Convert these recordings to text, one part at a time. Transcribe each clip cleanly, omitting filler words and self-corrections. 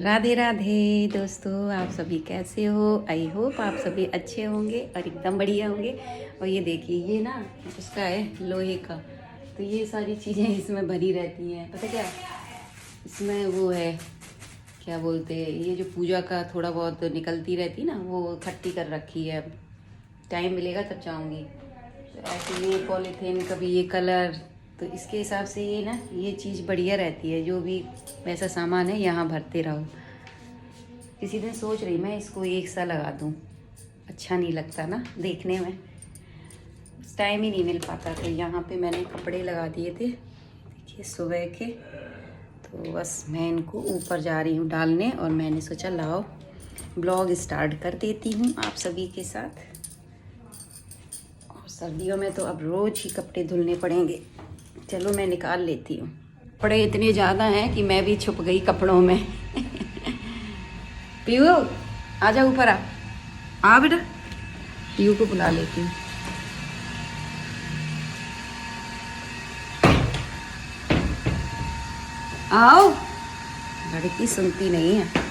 राधे राधे दोस्तों, आप सभी कैसे हो। आई होप आप सभी अच्छे होंगे और एकदम बढ़िया होंगे। और ये देखिए, ये ना उसका है लोहे का, तो ये सारी चीज़ें इसमें भरी रहती हैं। पता क्या इसमें वो है, क्या बोलते हैं, ये जो पूजा का थोड़ा बहुत निकलती रहती ना, वो इकट्ठी कर रखी है। टाइम मिलेगा तब जाऊँगी। तो ऐसे ये पॉलीथीन, कभी ये कलर, तो इसके हिसाब से ये ना ये चीज़ बढ़िया रहती है। जो भी वैसा सामान है यहाँ भरते रहो। किसी दिन सोच रही मैं इसको एक सा लगा दूँ, अच्छा नहीं लगता ना देखने में, टाइम ही नहीं मिल पाता। तो यहाँ पे मैंने कपड़े लगा दिए थे, देखिए सुबह के। तो बस मैं इनको ऊपर जा रही हूँ डालने, और मैंने सोचा लाओ ब्लॉग स्टार्ट कर देती हूँ आप सभी के साथ। और सर्दियों में तो अब रोज़ ही कपड़े धुलने पड़ेंगे। चलो मैं निकाल लेती हूँ। कपड़े इतने ज़्यादा हैं कि मैं भी छुप गई कपड़ों में। पीयू आजा ऊपर आ बेटा, पीयू को बुला लेती हूँ। आओ, लड़की सुनती नहीं है।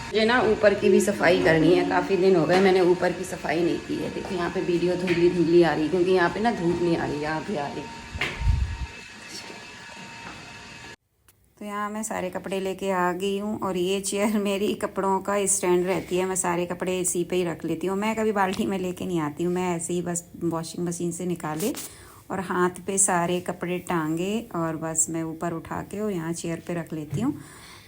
मुझे ना ऊपर की भी सफाई करनी है, काफ़ी दिन हो गए मैंने ऊपर की सफाई नहीं की है। देखिए यहाँ पे वीडियो धुंधली धुंधली आ रही, क्योंकि यहाँ पे ना धूप नहीं आ रही, यहाँ पे आ रही। तो यहाँ मैं सारे कपड़े लेके आ गई हूँ, और ये चेयर मेरी कपड़ों का स्टैंड रहती है। मैं सारे कपड़े इसी पे ही रख लेती हूँ। मैं कभी बाल्टी में लेके नहीं आती हूँ, मैं ऐसे ही बस वॉशिंग मशीन से निकाले और हाथ पे सारे कपड़े टांगे, और बस मैं ऊपर उठा के और यहाँ चेयर पे रख लेती हूँ।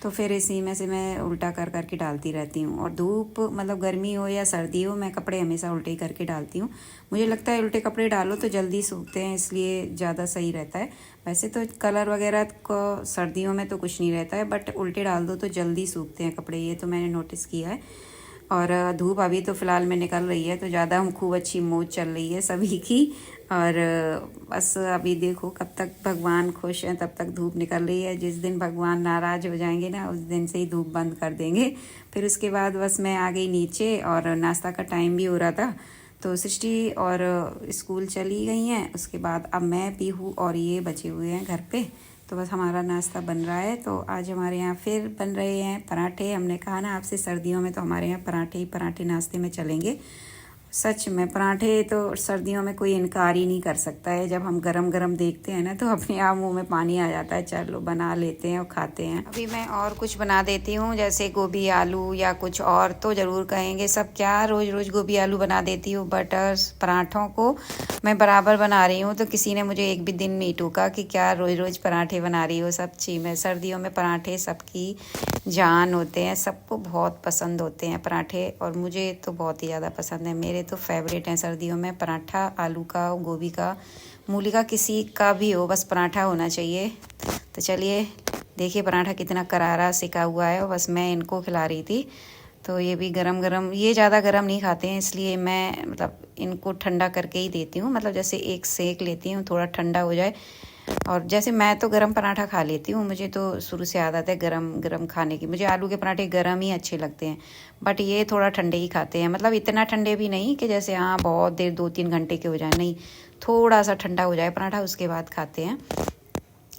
तो फिर इसी में से मैं उल्टा कर करके डालती रहती हूँ। और धूप मतलब गर्मी हो या सर्दी हो, मैं कपड़े हमेशा उल्टे ही करके डालती हूँ। मुझे लगता है उल्टे कपड़े डालो तो जल्दी सूखते हैं, इसलिए ज़्यादा सही रहता है। वैसे तो कलर वगैरह को सर्दियों में तो कुछ नहीं रहता है, बट उल्टे डाल दो तो जल्दी सूखते हैं कपड़े, ये तो मैंने नोटिस किया है। और धूप अभी तो फ़िलहाल में निकल रही है, तो ज़्यादा खूब अच्छी मौज चल रही है सभी की। और बस अभी देखो कब तक भगवान खुश हैं, तब तक धूप निकल रही है। जिस दिन भगवान नाराज़ हो जाएंगे ना, उस दिन से ही धूप बंद कर देंगे। फिर उसके बाद बस मैं आ गई नीचे, और नाश्ता का टाइम भी हो रहा था। तो सृष्टि और स्कूल चली गई हैं। उसके बाद अब मैं पीहू और ये बचे हुए हैं घर पे। तो बस हमारा नाश्ता बन रहा है। तो आज हमारे यहाँ फिर बन रहे हैं पराठे। हमने कहा ना आपसे, सर्दियों में तो हमारे यहाँ पराठे ही पराठे नाश्ते में चलेंगे। सच में पराठे तो सर्दियों में कोई इनकार ही नहीं कर सकता है। जब हम गरम गरम देखते हैं ना, तो अपने आप मुंह में पानी आ जाता है। चलो बना लेते हैं और खाते हैं। अभी मैं और कुछ बना देती हूँ, जैसे गोभी आलू या कुछ और। तो ज़रूर कहेंगे सब, क्या रोज़ रोज़ गोभी आलू बना देती हूँ। बटर पराठों को मैं बराबर बना रही हूँ। तो किसी ने मुझे एक भी दिन नहीं टोका कि क्या रोज़ रोज़ पराठे बना रही हो। सच्ची में सर्दियों में पराठे सबकी जान होते हैं, सबको बहुत पसंद होते हैं पराठे, और मुझे तो बहुत ही ज़्यादा पसंद है। मेरे तो फेवरेट हैं सर्दियों में पराठा, आलू का, गोभी का, मूली का, किसी का भी हो, बस पराठा होना चाहिए। तो चलिए देखिए पराठा कितना करारा सिका हुआ है, और बस मैं इनको खिला रही थी। तो ये भी गरम गरम, ये ज़्यादा गरम नहीं खाते हैं, इसलिए मैं मतलब इनको ठंडा करके ही देती हूँ। मतलब जैसे एक सेक लेती हूँ, थोड़ा ठंडा हो जाए। और जैसे मैं तो गरम पराठा खा लेती हूँ, मुझे तो शुरू से आदत है गरम गरम खाने की। मुझे आलू के पराठे गरम ही अच्छे लगते हैं, बट ये थोड़ा ठंडे ही खाते हैं। मतलब इतना ठंडे भी नहीं कि जैसे हाँ बहुत देर 2-3 घंटे के हो जाए, नहीं, थोड़ा सा ठंडा हो जाए पराठा, उसके बाद खाते हैं।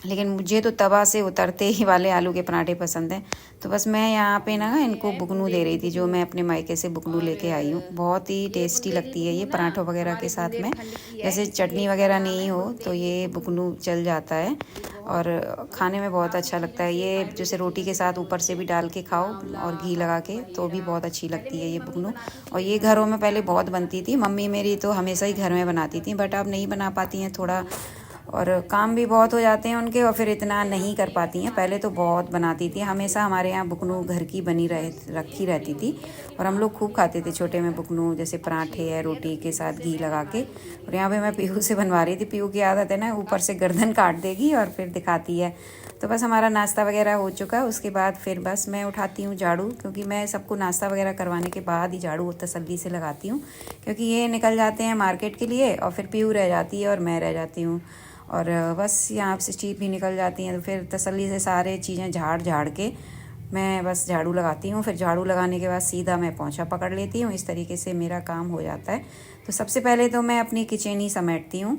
लेकिन मुझे तो तवा से उतरते ही वाले आलू के पराठे पसंद हैं। तो बस मैं यहाँ पे ना इनको बुकनू दे रही थी, जो मैं अपने मायके से बुकनू लेके आई हूँ। बहुत ही टेस्टी लगती है ये पराठों वगैरह के साथ में। जैसे चटनी वगैरह नहीं हो तो ये बुकनू चल जाता है, और खाने में बहुत अच्छा लगता है। ये जैसे रोटी के साथ ऊपर से भी डाल के खाओ और घी लगा के, तो भी बहुत अच्छी लगती है ये बुकनू। और ये घरों में पहले बहुत बनती थी, मम्मी मेरी तो हमेशा ही घर में बनाती थी, बट अब नहीं बना पाती हैं थोड़ा, और काम भी बहुत हो जाते हैं उनके, और फिर इतना नहीं कर पाती हैं। पहले तो बहुत बनाती थी, हमेशा हमारे यहाँ बुकनू घर की बनी रखी रहती थी, और हम लोग खूब खाते थे छोटे में बुकनू, जैसे पराठे है रोटी के साथ घी लगा के। और यहाँ पे मैं पीहू से बनवा रही थी। पीहू की आदत है ना, ऊपर से गर्दन काट देगी और फिर दिखाती है। तो बस हमारा नाश्ता वगैरह हो चुका है। उसके बाद फिर बस मैं उठाती हूँ झाड़ू, क्योंकि मैं सबको नाश्ता वगैरह करवाने के बाद ही झाड़ू तसल्ली से लगाती हूँ, क्योंकि ये निकल जाते हैं मार्केट के लिए, और फिर पीहू रह जाती है और मैं रह जाती हूँ। और बस यहाँ से स्टीप भी निकल जाती हैं। तो फिर तसल्ली से सारे चीज़ें झाड़ के मैं बस झाड़ू लगाती हूँ। फिर झाड़ू लगाने के बाद सीधा मैं पोंछा पकड़ लेती हूँ। इस तरीके से मेरा काम हो जाता है। तो सबसे पहले तो मैं अपनी किचन ही समेटती हूँ,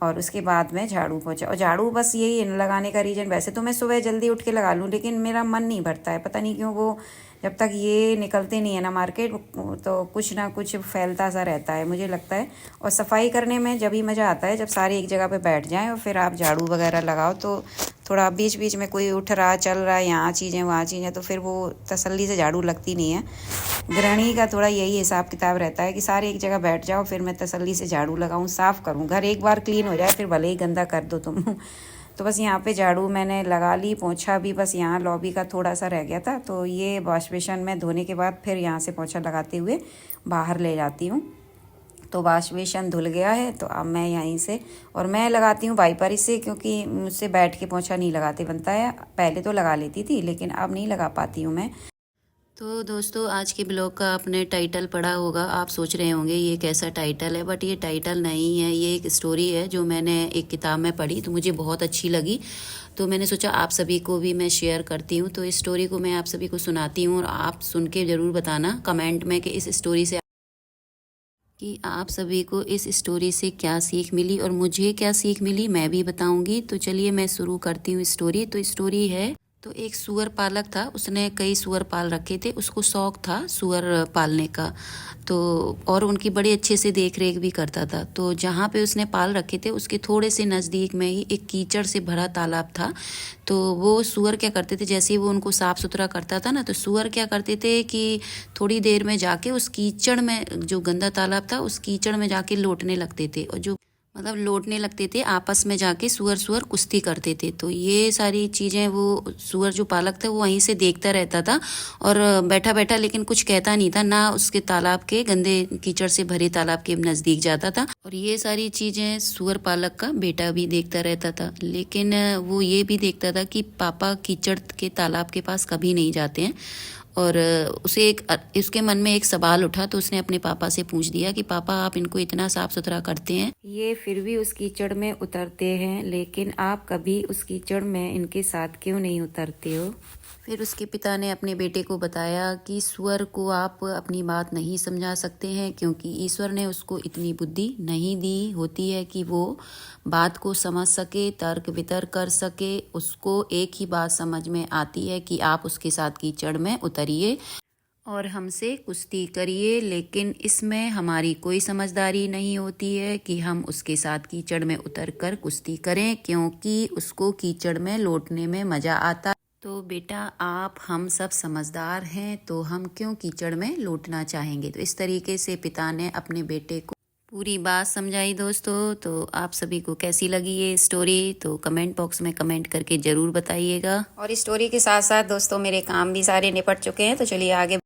और उसके बाद मैं झाड़ू पोछा, और झाड़ू बस यही लगाने का रीज़न, वैसे तो मैं सुबह जल्दी उठ के लगा लूँ लेकिन मेरा मन नहीं भरता है, पता नहीं क्यों। वो जब तक ये निकलते नहीं है ना मार्केट, तो कुछ ना कुछ फैलता सा रहता है मुझे लगता है। और सफाई करने में जब ही मज़ा आता है जब सारे एक जगह पे बैठ जाएं और फिर आप झाड़ू वगैरह लगाओ, तो थोड़ा बीच बीच में कोई उठ रहा चल रहा है, यहाँ चीज़ें वहाँ चीज़ें, तो फिर वो तसल्ली से झाड़ू लगती नहीं है। गृहिणी का थोड़ा यही हिसाब किताब रहता है कि सारे एक जगह बैठ जाओ, फिर मैं तसल्ली से झाड़ू लगाऊँ, साफ़ करूँ। घर एक बार क्लीन हो जाए फिर भले ही गंदा कर दो तुम। तो बस यहाँ पे झाड़ू मैंने लगा ली, पोंछा भी बस यहाँ लॉबी का थोड़ा सा रह गया था, तो ये वॉश बेसिन में धोने के बाद फिर यहाँ से पोंछा लगाते हुए बाहर ले जाती हूँ। तो वॉश बेसिन धुल गया है, तो अब मैं यहीं से, और मैं लगाती हूँ वाइपर से, क्योंकि मुझसे बैठ के पोंछा नहीं लगाते बनता है। पहले तो लगा लेती थी लेकिन अब नहीं लगा पाती हूँ मैं। तो दोस्तों, आज के ब्लॉग का आपने टाइटल पढ़ा होगा। आप सोच रहे होंगे ये कैसा टाइटल है, बट ये टाइटल नहीं है, ये एक स्टोरी है जो मैंने एक किताब में पढ़ी, तो मुझे बहुत अच्छी लगी, तो मैंने सोचा आप सभी को भी मैं शेयर करती हूँ। तो इस स्टोरी को मैं आप सभी को सुनाती हूँ और आप सुन के ज़रूर बताना कमेंट में कि इस स्टोरी से कि आप सभी को इस स्टोरी से क्या सीख मिली और मुझे क्या सीख मिली मैं भी बताऊंगी। तो चलिए मैं शुरू करती हूँ स्टोरी। तो स्टोरी है, तो एक सूअर पालक था, उसने कई सूअर पाल रखे थे, उसको शौक था सूअर पालने का, तो और उनकी बड़ी अच्छे से देख रेख भी करता था। तो जहाँ पे उसने पाल रखे थे उसके थोड़े से नज़दीक में ही एक कीचड़ से भरा तालाब था। तो वो सूअर क्या करते थे, जैसे ही वो उनको साफ़ सुथरा करता था ना, तो सूअर क्या करते थे कि थोड़ी देर में जाके उस कीचड़ में, जो गंदा तालाब था उस कीचड़ में जाके लौटने लगते थे, और जो मतलब लौटने लगते थे, आपस में जाके सूअर कुश्ती करते थे। तो ये सारी चीज़ें वो सूअर जो पालक था वो वहीं से देखता रहता था और बैठा बैठा, लेकिन कुछ कहता नहीं था, ना उसके तालाब के गंदे कीचड़ से भरे तालाब के नज़दीक जाता था। और ये सारी चीज़ें सूअर पालक का बेटा भी देखता रहता था, लेकिन वो ये भी देखता था कि पापा कीचड़ के तालाब के पास कभी नहीं जाते हैं। और उसके मन में एक सवाल उठा, तो उसने अपने पापा से पूछ दिया कि पापा, आप इनको इतना साफ सुथरा करते हैं, ये फिर भी उस कीचड़ में उतरते हैं, लेकिन आप कभी उस कीचड़ में इनके साथ क्यों नहीं उतरते हो? फिर उसके पिता ने अपने बेटे को बताया कि सूअर को आप अपनी बात नहीं समझा सकते हैं, क्योंकि ईश्वर ने उसको इतनी बुद्धि नहीं दी होती है कि वो बात को समझ सके, तर्क वितर्क कर सके। उसको एक ही बात समझ में आती है कि आप उसके साथ कीचड़ में उतरिए और हमसे कुश्ती करिए, लेकिन इसमें हमारी कोई समझदारी नहीं होती है कि हम उसके साथ कीचड़ में उतरकर कुश्ती करें, क्योंकि उसको कीचड़ में लौटने में मज़ा आता। तो बेटा, आप हम सब समझदार हैं, तो हम क्यों कीचड़ में लौटना चाहेंगे। तो इस तरीके से पिता ने अपने बेटे को पूरी बात समझाई। दोस्तों, तो आप सभी को कैसी लगी ये स्टोरी, तो कमेंट बॉक्स में कमेंट करके ज़रूर बताइएगा। और इस स्टोरी के साथ साथ दोस्तों मेरे काम भी सारे निपट चुके हैं, तो चलिए आगे।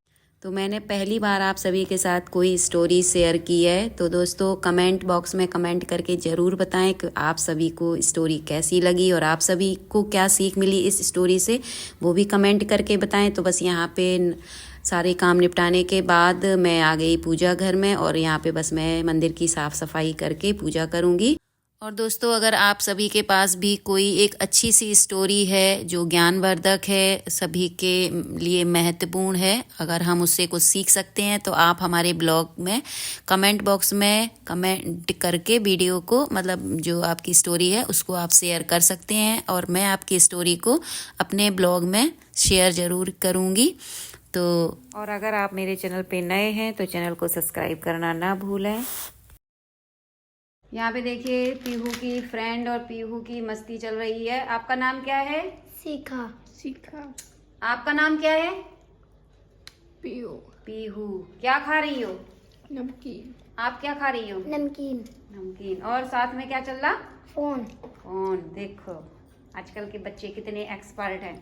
तो मैंने पहली बार आप सभी के साथ कोई स्टोरी शेयर की है, तो दोस्तों कमेंट बॉक्स में कमेंट करके ज़रूर बताएं कि आप सभी को स्टोरी कैसी लगी और आप सभी को क्या सीख मिली इस स्टोरी से, वो भी कमेंट करके बताएं। तो बस यहाँ पे सारे काम निपटाने के बाद मैं आ गई पूजा घर में, और यहाँ पे बस मैं मंदिर की साफ़ सफाई करके पूजा करूँगी। और दोस्तों, अगर आप सभी के पास भी कोई एक अच्छी सी स्टोरी है जो ज्ञानवर्धक है, सभी के लिए महत्वपूर्ण है, अगर हम उससे कुछ सीख सकते हैं, तो आप हमारे ब्लॉग में कमेंट बॉक्स में कमेंट करके वीडियो को, मतलब जो आपकी स्टोरी है उसको आप शेयर कर सकते हैं, और मैं आपकी स्टोरी को अपने ब्लॉग में शेयर ज़रूर करूँगी। तो और अगर आप मेरे चैनल पे नए हैं तो चैनल को सब्सक्राइब करना ना भूलें। यहाँ पे देखिए पीहू की फ्रेंड और पीहू की मस्ती चल रही है। आपका नाम क्या है? सीखा सीखा। आपका नाम क्या है? पीहू। पीहू। क्या खा रही हो? नमकीन। आप क्या खा रही हो? नमकीन। नमकीन। और साथ में क्या चल रहा? फोन। फोन। देखो आजकल के बच्चे कितने एक्सपर्ट हैं।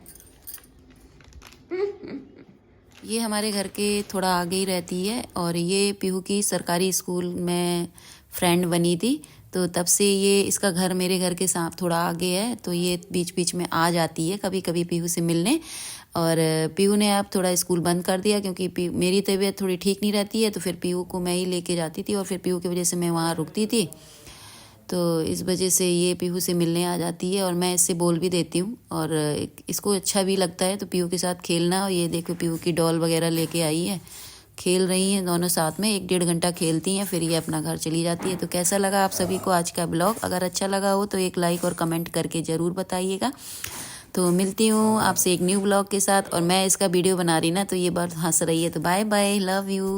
ये हमारे घर के थोड़ा आगे ही रहती है, और ये पीहू की सरकारी स्कूल में फ्रेंड बनी थी, तो तब से ये, इसका घर मेरे घर के साथ थोड़ा आगे है, तो ये बीच बीच में आ जाती है कभी कभी पीहू से मिलने। और पीहू ने अब थोड़ा स्कूल बंद कर दिया, क्योंकि मेरी तबीयत थोड़ी ठीक नहीं रहती है, तो फिर पीहू को मैं ही लेके जाती थी, और फिर पीहू की वजह से मैं वहाँ रुकती थी, तो इस वजह से ये पीहू से मिलने आ जाती है, और मैं इससे बोल भी देती हूँ, और इसको अच्छा भी लगता है तो पीहू के साथ खेलना। और ये देखो पीहू की डॉल वगैरह लेके आई है, खेल रही हैं दोनों साथ में, 1-1.5 घंटा खेलती हैं, फिर ये अपना घर चली जाती है। तो कैसा लगा आप सभी को आज का ब्लॉग? अगर अच्छा लगा हो तो एक लाइक और कमेंट करके ज़रूर बताइएगा। तो मिलती हूँ आपसे एक न्यू ब्लॉग के साथ। और मैं इसका वीडियो बना रही ना तो ये बात हंस रही है, तो बाय बाय, लव यू।